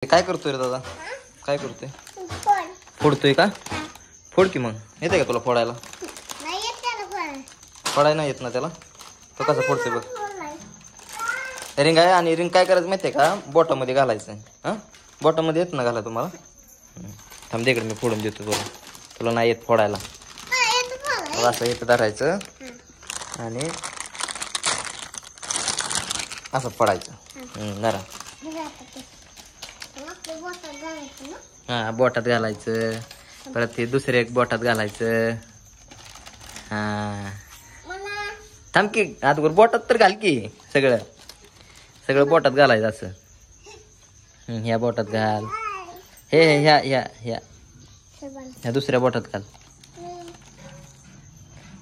काय करतोय रे दादा? काय करतोय? फोडतोय का? फोड की मग. येते का तुला फोडायला? फोडायला नाही येत ना त्याला. तो कसा फोडतोय बघ. रिंग आहे आणि रिंग काय करायचं माहितीये का? बोटामध्ये घालायचं. हा, बोटामध्ये येत ना घाला तुम्हाला. थांब दे इकडे, मी फोडून देतो तुला. तुला नाही येत फोडायला. असं इथं धरायचं आणि असं फोडायचं. जरा हा, बोटात घालायचं. परत ते दुसरे एक बोटात घालायचं. हा, थांब की आता बोटात तर घाल की. सगळं सगळं बोटात घालायचं असं. ह्या बोटात घाल. हे ह्या ह्या ह्या ह्या दुसऱ्या बोटात घाल.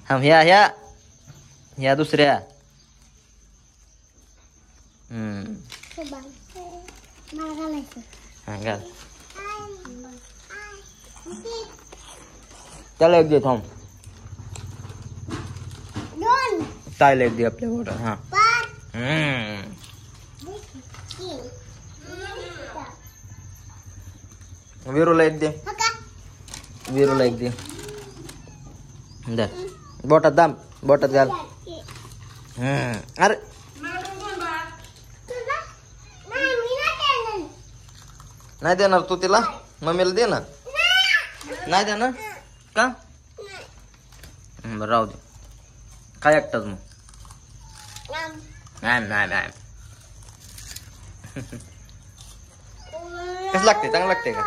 हा, ह्या ह्या ह्या दुसऱ्या. हा, घाल. त्याला एक दे. थांब, त्याला एक दे आपल्या बोटात. हा, वीरूला एक दे. वीरूला एक दे. दे बोटात. दाम बोटात घाल. अरे नाही देणार तू तिला? मम्मीला दे ना. नाही देणार का? बरं, राहू दे. काय एकटाच मग? नाही नाही नाही. कसं लागते? चांगलं लागते का?